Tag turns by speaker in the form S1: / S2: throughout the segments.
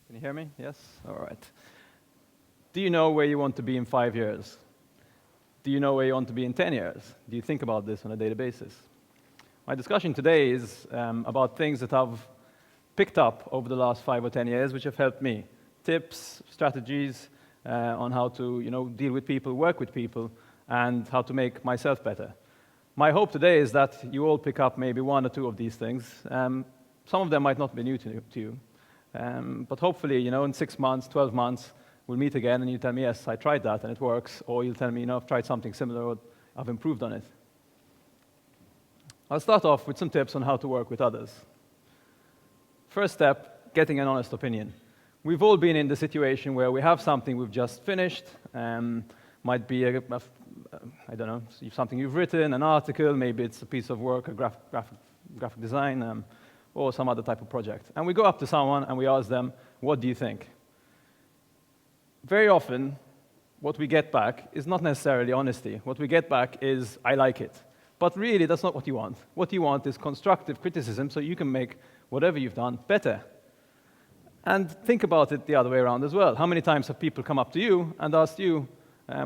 S1: Can you hear me? Yes? All right. Do you know where you want to be in 5 years? Do you know where you want to be in 10 years? Do you think about this on a daily basis? My discussion today is about things that I've picked up over the last 5 or 10 years, which have helped me. Tips, strategies on how to deal with people, work with people, and how to make myself better. My hope today is that you all pick up maybe one or two of these things. Some of them might not be new to you. But hopefully, in 6 months, 12 months, we'll meet again and you tell me, yes, I tried that and it works. Or you'll tell me, I've tried something similar or I've improved on it. I'll start off with some tips on how to work with others. First step, getting an honest opinion. We've all been in the situation where we have something we've just finished. Might be, I don't know, something you've written, an article, maybe it's a piece of work, a graphic design, or some other type of project. And we go up to someone and we ask them, what do you think? Very often, what we get back is not necessarily honesty. What we get back is, I like it. But really, that's not what you want. What you want is constructive criticism so you can make whatever you've done better. And think about it the other way around as well. How many times have people come up to you and asked you,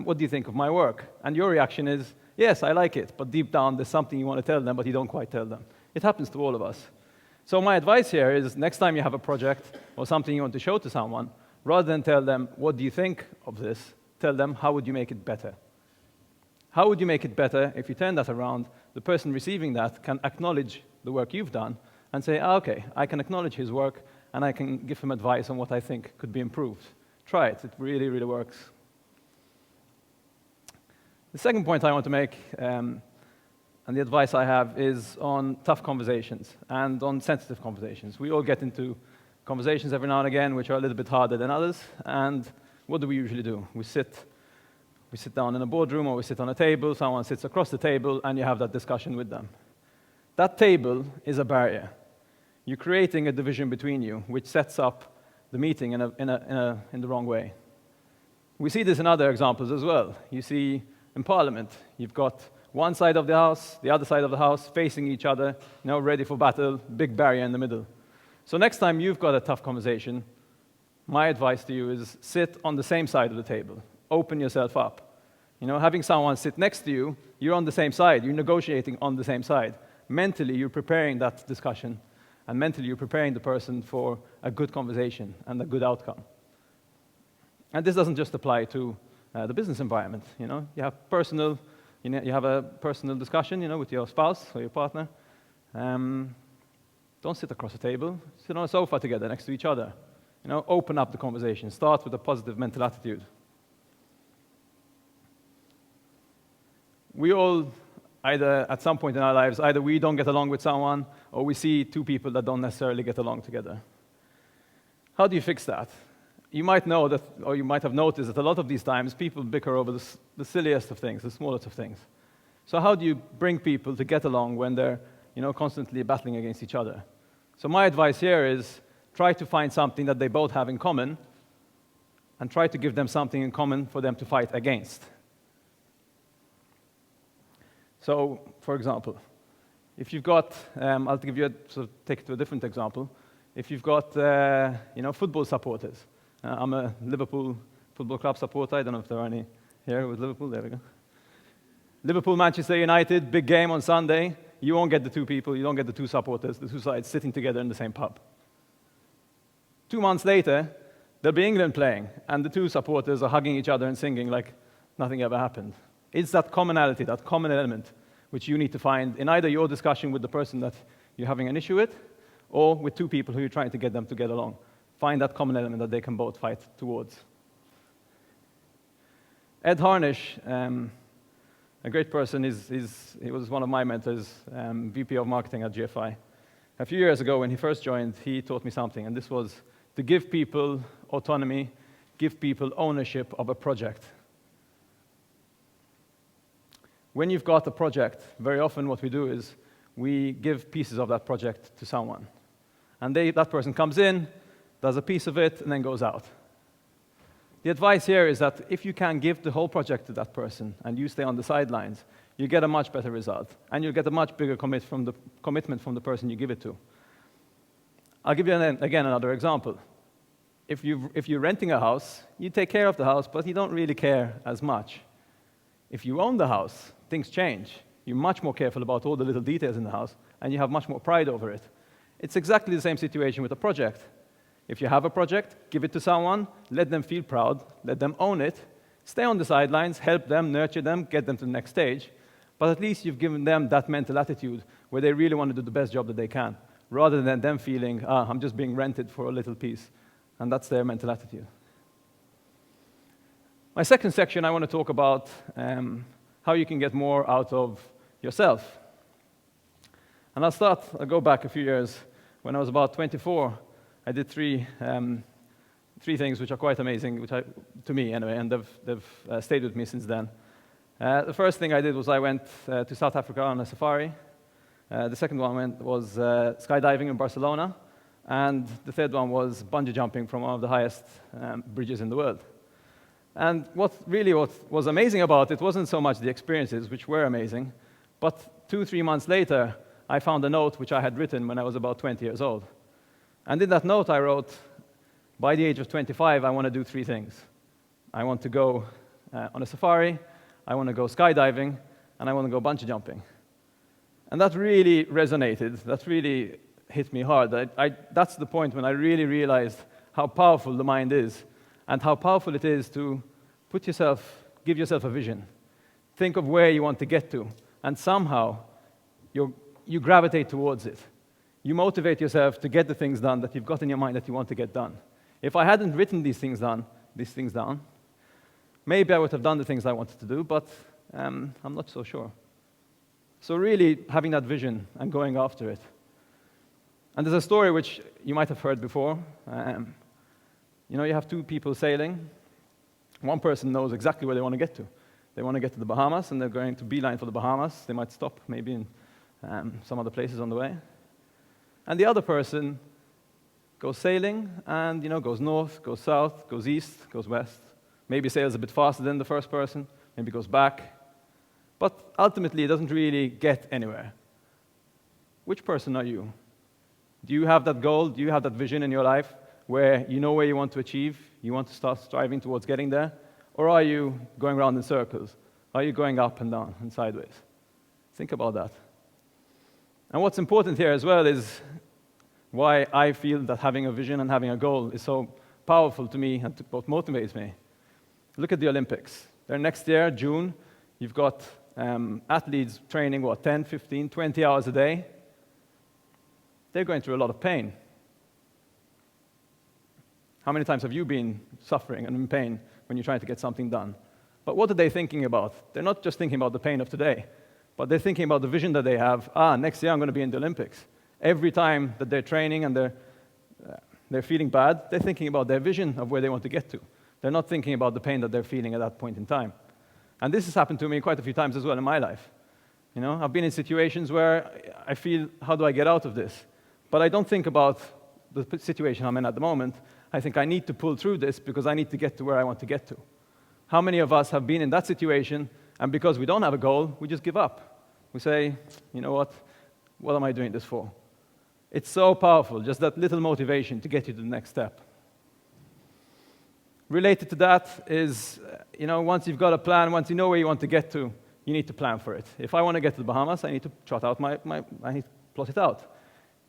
S1: what do you think of my work? And your reaction is, yes, I like it, but deep down there's something you want to tell them, but you don't quite tell them. It happens to all of us. So my advice here is, next time you have a project or something you want to show to someone, rather than tell them, what do you think of this, tell them, how would you make it better? How would you make it better if you turn that around, the person receiving that can acknowledge the work you've done and say, okay, I can acknowledge his work and I can give him advice on what I think could be improved. Try it. It really, really works. The second point I want to make, and the advice I have, is on tough conversations and on sensitive conversations. We all get into conversations every now and again which are a little bit harder than others, and what do we usually do? We sit down in a boardroom or we sit on a table, someone sits across the table, and you have that discussion with them. That table is a barrier. You're creating a division between you, which sets up the meeting in the wrong way. We see this in other examples as well. You see in Parliament, you've got one side of the house, the other side of the house, facing each other, ready for battle, big barrier in the middle. So next time you've got a tough conversation, my advice to you is sit on the same side of the table. Open yourself up. Having someone sit next to you, you're on the same side, you're negotiating on the same side. Mentally, you're preparing that discussion, and mentally, you're preparing the person for a good conversation and a good outcome. And this doesn't just apply to the business environment. You have personal, you have a personal discussion, with your spouse or your partner. Don't sit across a table. Sit on a sofa together next to each other. Open up the conversation. Start with a positive mental attitude. We all, either at some point in our lives, either we don't get along with someone, or we see two people that don't necessarily get along together. How do you fix that? You might know that, or you might have noticed that a lot of these times people bicker over the silliest of things, the smallest of things. So how do you bring people to get along when they're constantly battling against each other? So my advice here is try to find something that they both have in common and try to give them something in common for them to fight against. So, for example, if you've got, I'll give you take it to a different example. If you've got, football supporters. I'm a Liverpool Football Club supporter. I don't know if there are any here with Liverpool. There we go. Liverpool, Manchester United, big game on Sunday. You won't get the two people, you don't get the two supporters, the two sides sitting together in the same pub. 2 months later, there'll be England playing, and the two supporters are hugging each other and singing like nothing ever happened. It's that commonality, that common element, which you need to find in either your discussion with the person that you're having an issue with, or with two people who you're trying to get them to get along. Find that common element that they can both fight towards. Ed Harnish, a great person, he was one of my mentors, VP of Marketing at GFI. A few years ago when he first joined, he taught me something, and this was to give people autonomy, give people ownership of a project. When you've got a project, very often what we do is we give pieces of that project to someone. And that person comes in, does a piece of it, and then goes out. The advice here is that if you can give the whole project to that person and you stay on the sidelines, you get a much better result, and you'll get a much bigger commitment from the person you give it to. I'll give you again another example. if you're renting a house, you take care of the house, but you don't really care as much. If you own the house, things change. You're much more careful about all the little details in the house, and you have much more pride over it. It's exactly the same situation with a project. If you have a project, give it to someone, let them feel proud, let them own it, stay on the sidelines, help them, nurture them, get them to the next stage, but at least you've given them that mental attitude where they really want to do the best job that they can, rather than them feeling, I'm just being rented for a little piece. And that's their mental attitude. My second section, I want to talk about how you can get more out of yourself. And I'll go back a few years. When I was about 24, I did three things which are quite amazing, to me anyway, and they've stayed with me since then. The first thing I did was I went to South Africa on a safari. The second one was skydiving in Barcelona. And the third one was bungee jumping from one of the highest bridges in the world. And what was amazing about it wasn't so much the experiences, which were amazing, but 2-3 months later, I found a note which I had written when I was about 20 years old. And in that note, I wrote, by the age of 25, I want to do 3 things. I want to go on a safari, I want to go skydiving, and I want to go bungee jumping. And that really resonated. That really hit me hard. That's the point when I really realized how powerful the mind is and how powerful it is to give yourself a vision. Think of where you want to get to, and somehow you gravitate towards it. You motivate yourself to get the things done that you've got in your mind that you want to get done. If I hadn't written these things down, maybe I would have done the things I wanted to do, but I'm not so sure. So really having that vision and going after it. And there's a story which you might have heard before. You have 2 people sailing. One person knows exactly where they want to get to. They want to get to the Bahamas, and they're going to beeline for the Bahamas. They might stop maybe in some other places on the way. And the other person goes sailing and goes north, goes south, goes east, goes west. Maybe sails a bit faster than the first person, maybe goes back. But ultimately, it doesn't really get anywhere. Which person are you? Do you have that goal? Do you have that vision in your life where you know where you want to achieve? You want to start striving towards getting there? Or are you going around in circles? Are you going up and down and sideways? Think about that. And what's important here as well is why I feel that having a vision and having a goal is so powerful to me and both motivates me. Look at the Olympics. They're next year, June. You've got athletes training, 10, 15, 20 hours a day. They're going through a lot of pain. How many times have you been suffering and in pain when you're trying to get something done? But what are they thinking about? They're not just thinking about the pain of today, but they're thinking about the vision that they have. Next year I'm going to be in the Olympics. Every time that they're training and they're feeling bad, they're thinking about their vision of where they want to get to. They're not thinking about the pain that they're feeling at that point in time. And this has happened to me quite a few times as well in my life. I've been in situations where I feel, how do I get out of this? But I don't think about the situation I'm in at the moment. I think I need to pull through this because I need to get to where I want to get to. How many of us have been in that situation, and because we don't have a goal, we just give up? We say, you know what am I doing this for? It's so powerful, just that little motivation to get you to the next step. Related to that is, once you've got a plan, once you know where you want to get to, you need to plan for it. If I want to get to the Bahamas, I need to I need to plot it out.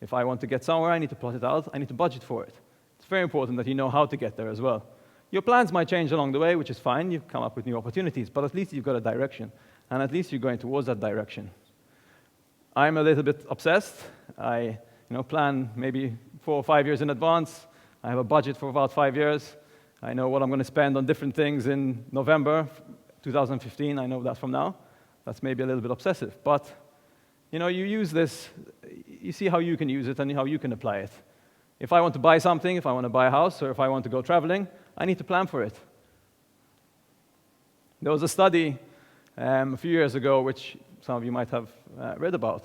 S1: If I want to get somewhere, I need to plot it out. I need to budget for it. It's very important that you know how to get there as well. Your plans might change along the way, which is fine. You've come up with new opportunities, but at least you've got a direction, and at least you're going towards that direction. I'm a little bit obsessed. I plan maybe 4 or 5 years in advance. I have a budget for about 5 years. I know what I'm going to spend on different things in November 2015. I know that from now. That's maybe a little bit obsessive, but you use this, you see how you can use it and how you can apply it. If I want to buy something, if I want to buy a house, or if I want to go traveling, I need to plan for it. There was a study a few years ago, which some of you might have read about.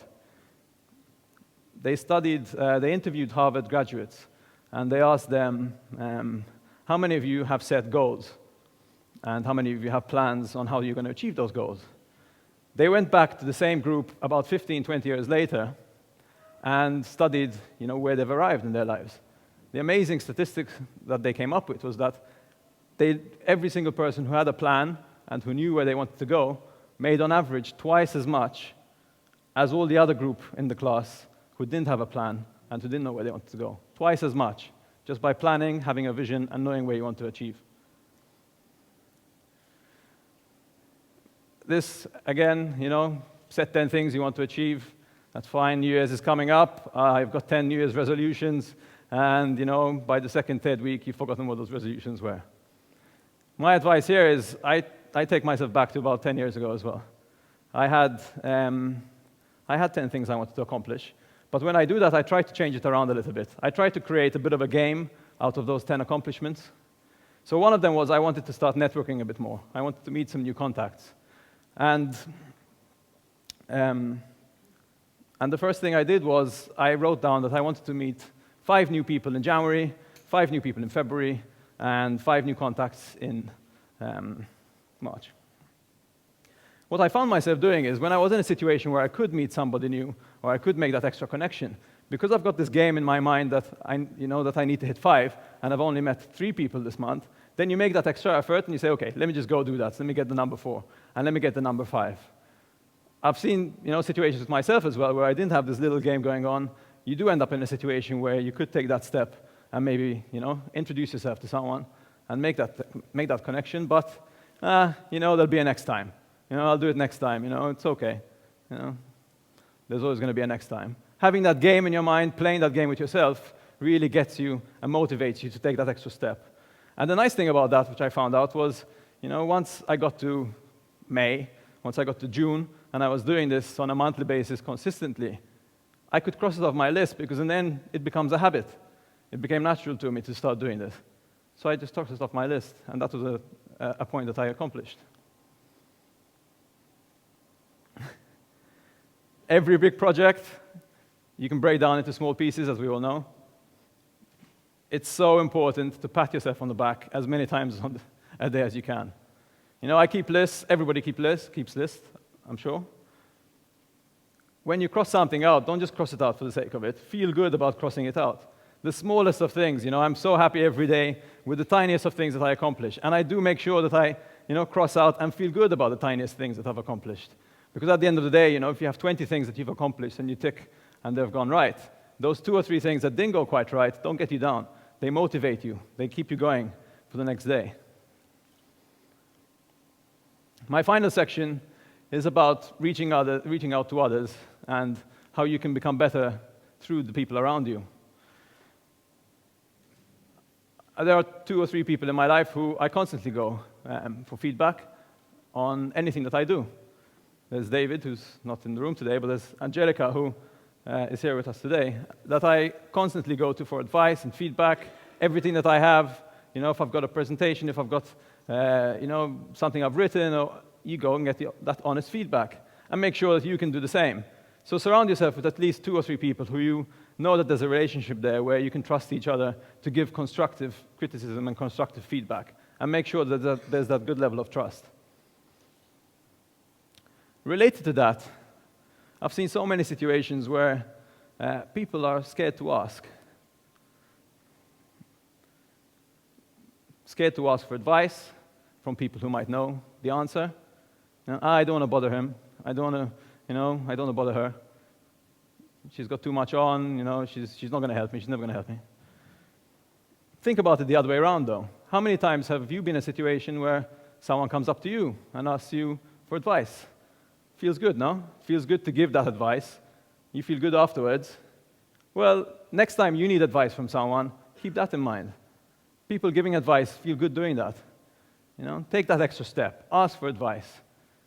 S1: They interviewed Harvard graduates, and they asked them, how many of you have set goals? And how many of you have plans on how you're going to achieve those goals? They went back to the same group about 15, 20 years later and studied, where they've arrived in their lives. the amazing statistics that they came up with was that every single person who had a plan and who knew where they wanted to go made on average twice as much as all the other group in the class who didn't have a plan and who didn't know where they wanted to go. Twice as much, just by planning, having a vision, and knowing where you want to achieve. This, again, set 10 things you want to achieve. That's fine. New Year's is coming up. I've got 10 New Year's resolutions. And, by the second TED week, you've forgotten what those resolutions were. My advice here is I take myself back to about 10 years ago as well. I had 10 things I wanted to accomplish. But when I do that, I try to change it around a little bit. I try to create a bit of a game out of those 10 accomplishments. So one of them was I wanted to start networking a bit more. I wanted to meet some new contacts. And the first thing I did was I wrote down that I wanted to meet 5 new people in January, 5 new people in February, and 5 new contacts in March. What I found myself doing is when I was in a situation where I could meet somebody new or I could make that extra connection, because I've got this game in my mind that I need to hit 5 and I've only met 3 people this month, then you make that extra effort and you say, okay, let me just go do that. So let me get the number 4 and let me get the number 5. I've seen situations with myself as well where I didn't have this little game going on. You do end up in a situation where you could take that step and maybe introduce yourself to someone and make that connection. But there'll be a next time. I'll do it next time. It's okay. There's always going to be a next time. Having that game in your mind, playing that game with yourself, really gets you and motivates you to take that extra step. And the nice thing about that, which I found out, was once I got to May, once I got to June, and I was doing this on a monthly basis consistently, I could cross it off my list because then it becomes a habit. It became natural to me to start doing this. So I just crossed it off my list, and that was a point that I accomplished. Every big project, you can break down into small pieces, as we all know. It's so important to pat yourself on the back as many times a day as you can. I keep lists. Everybody keeps lists, I'm sure. When you cross something out, don't just cross it out for the sake of it. Feel good about crossing it out. The smallest of things, I'm so happy every day with the tiniest of things that I accomplish. And I do make sure that I, cross out and feel good about the tiniest things that I've accomplished. Because at the end of the day, if you have 20 things that you've accomplished and you tick and they've gone right, those 2 or 3 things that didn't go quite right don't get you down. They motivate you. They keep you going for the next day. My final section is about reaching out to others and how you can become better through the people around you. There are 2 or 3 people in my life who I constantly go for feedback on anything that I do. There's David, who's not in the room today, but there's Angelica, who is here with us today, that I constantly go to for advice and feedback. Everything that I have, if I've got a presentation, if I've got something I've written, or you go and get that honest feedback and make sure that you can do the same. So surround yourself with at least 2 or 3 people who you know that there's a relationship there where you can trust each other to give constructive criticism and constructive feedback, and make sure that there's that good level of trust. Related to that, I've seen so many situations where people are scared to ask. Scared to ask for advice from people who might know the answer. I don't want to bother him. I don't want to bother her. She's got too much on, she's not going to help me. She's never going to help me. Think about it the other way around, though. How many times have you been in a situation where someone comes up to you and asks you for advice? Feels good, no? Feels good to give that advice. You feel good afterwards. Well, next time you need advice from someone, keep that in mind. People giving advice feel good doing that. Take that extra step. Ask for advice.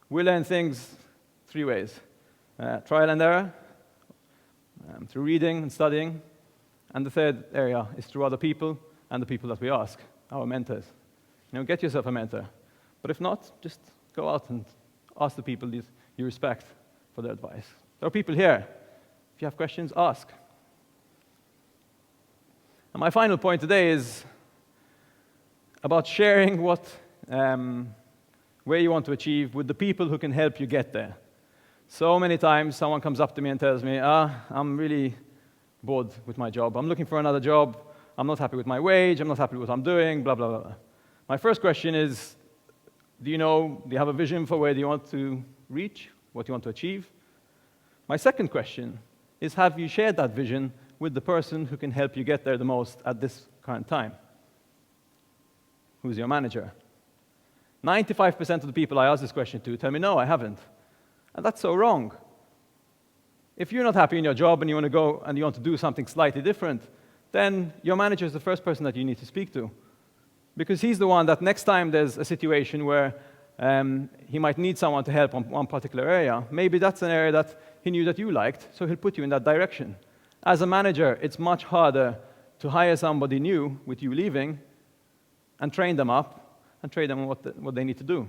S1: We learn things 3 ways. Trial and error, through reading and studying, and the third area is through other people and the people that we ask, our mentors. Get yourself a mentor. But if not, just go out and ask the people you respect for their advice. There are people here. If you have questions, ask. And my final point today is about sharing where you want to achieve with the people who can help you get there. So many times someone comes up to me and tells me, I'm really bored with my job. I'm looking for another job. I'm not happy with my wage, I'm not happy with what I'm doing, blah, blah, blah, blah. My first question is, do you have a vision for where you want to reach, what you want to achieve? My second question is, have you shared that vision with the person who can help you get there the most at this current time? Who's your manager? 95% of the people I ask this question to tell me, no, I haven't. And that's so wrong. If you're not happy in your job and you want to go and you want to do something slightly different, then your manager is the first person that you need to speak to. Because he's the one that next time there's a situation where he might need someone to help on one particular area, maybe that's an area that he knew that you liked, so he'll put you in that direction. As a manager, it's much harder to hire somebody new with you leaving and train them up and train them on what they need to do.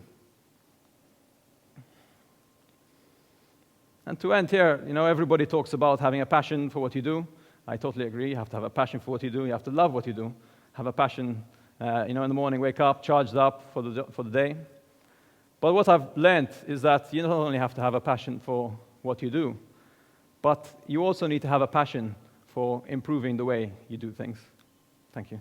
S1: And to end here, everybody talks about having a passion for what you do. I totally agree. You have to have a passion for what you do. You have to love what you do. Have a passion, in the morning, wake up, charged up for the day. But what I've learned is that you not only have to have a passion for what you do, but you also need to have a passion for improving the way you do things. Thank you.